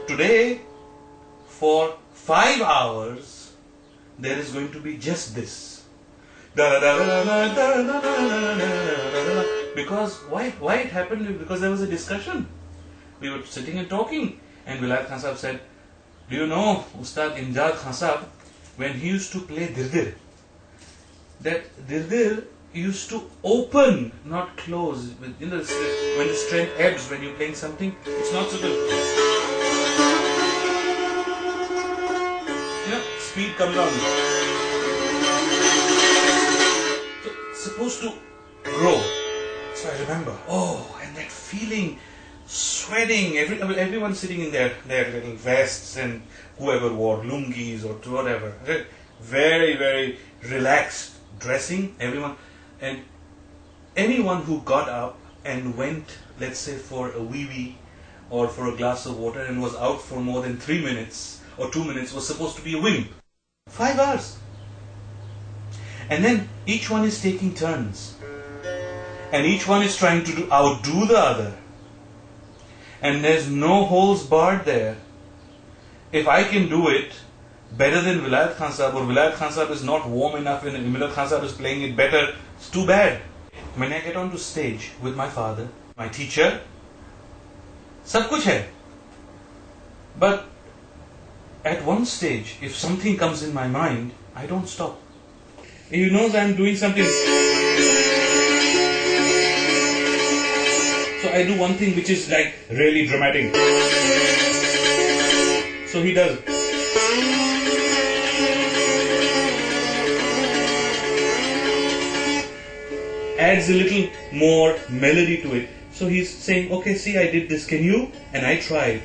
today for 5 hours there is going to be just this. Because why it happened? Because there was a discussion. We were sitting and talking, and Vilayat Khan Sahab said, "Do you know Ustad Imjad Khan Sahab, when he used to play dirdir, that dirdir used to open, not close. You know, when the strength ebbs, when you're playing something, it's not so good. You know, speed comes down. So it's supposed to grow. So I remember, and that feeling, sweating, everyone sitting in their little vests, and whoever wore lungis or whatever, very, very relaxed dressing, everyone. And anyone who got up and went, let's say, for a wee-wee or for a glass of water and was out for more than 3 minutes or 2 minutes was supposed to be a wimp. 5 hours. And then each one is taking turns. And each one is trying to outdo the other. And there's no holes barred there. If I can do it better than Vilayat Khan Sahab, or Vilayat Khan Sahab is not warm enough and Vilayat Khan Sahab is playing it better, it's too bad. When I get onto stage with my father, my teacher, sab kuch hai. But at one stage, if something comes in my mind, I don't stop. He knows I'm doing something. So I do one thing which is like really dramatic. So he does. Adds a little more melody to it. So he's saying, okay, see, I did this, can you? And I tried.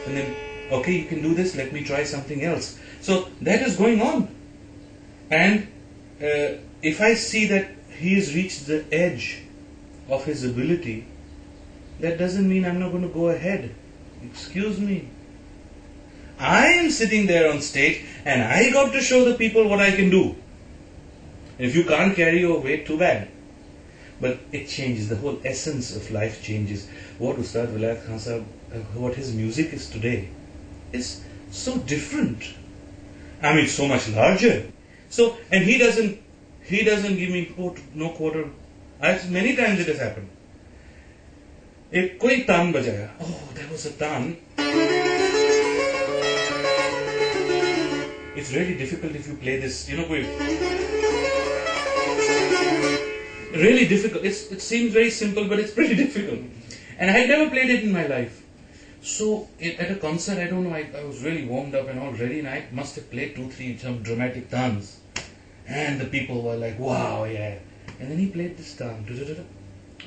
And then, okay, you can do this, let me try something else. So that is going on. And if I see that he has reached the edge of his ability, that doesn't mean I'm not going to go ahead. Excuse me. I am sitting there on stage and I got to show the people what I can do. If you can't carry your weight, too bad. But it changes, the whole essence of life changes. What Ustad Vilayat Khan Sahab, what his music is today, is so different. I mean, so much larger. So, and he doesn't give me no quarter. Many times it has happened. If koi taan bajaya, there was a taan. It's really difficult if you play this, really difficult. It seems very simple, but it's pretty difficult. And I had never played it in my life. So at a concert, I don't know, I was really warmed up and all ready, and I must have played 2-3 some dramatic taans. And the people were like, wow, yeah. And then he played this taan.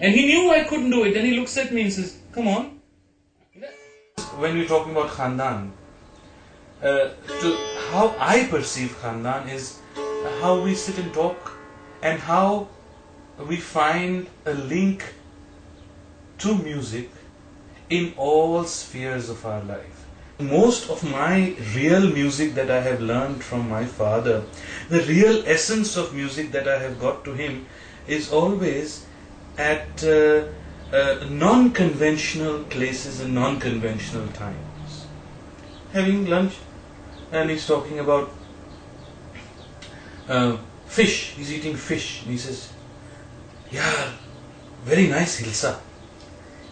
And he knew I couldn't do it. Then he looks at me and says, come on. When we're talking about Khandaan, how I perceive Khandaan is how we sit and talk and how we find a link to music in all spheres of our life. Most of my real music that I have learned from my father, the real essence of music that I have got to him, is always at non-conventional places and non-conventional times. Having lunch, and he's talking about fish. He's eating fish, and he says, "Yeah, very nice hilsa."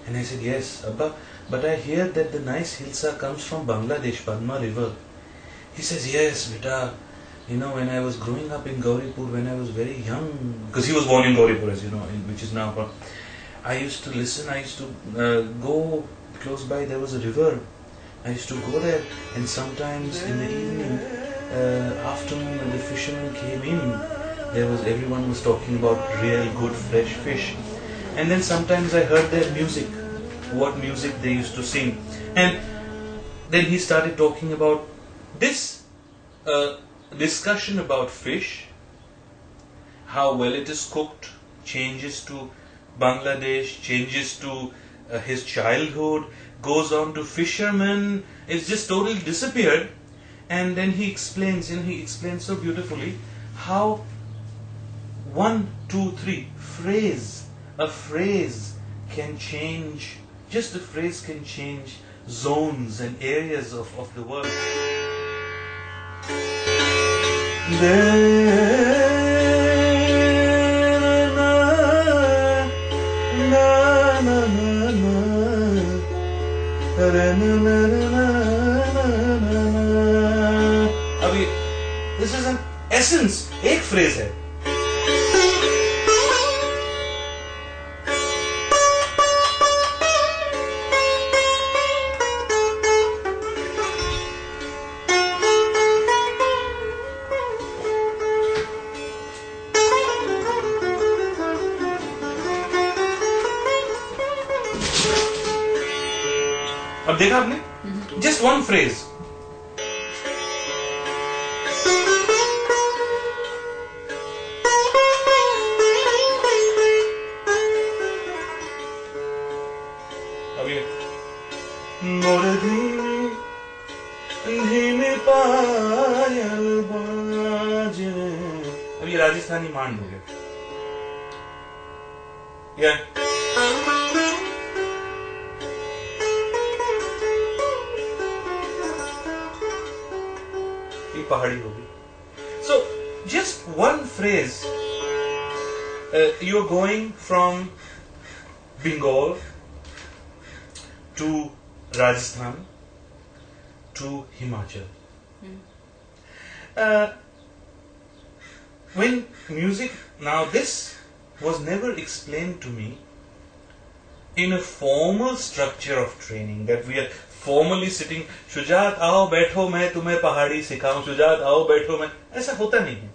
And I said, "Yes, Abba, but I hear that the nice hilsa comes from Bangladesh, Padma River." He says, "Yes, beta. When I was growing up in Gauripur, when I was very young, because he was born in Gauripur, as you know, which is now, I used to listen. I used to go close by. There was a river. I used to go there, and sometimes in the evening, afternoon, when the fishermen came in, everyone was talking about real good fresh fish. And then sometimes I heard their music, what music they used to sing. And then he started talking about this discussion about fish, how well it is cooked, changes to Bangladesh, changes to his childhood, goes on to fishermen, it's just totally disappeared. And then he explains so beautifully how 1, 2, 3 a phrase can change, just a phrase can change zones and areas of the world. अभी this is an essence, एक phrase है. अब देखा आपने? Just one phrase. अभी मोर धीमे पायल बाजे. अब ये राजस्थानी मांड हो गया. ये पहाड़ी होगी. So just one phrase. You're going from Bengal to Rajasthan to Himachal. When music, now this was never explained to me in a formal structure of training, that we are formally sitting, Shujaat आओ बैठो मैं तुम्हें पहाड़ी सिखाऊं, शुजात आओ बैठो मैं, ऐसा होता नहीं है.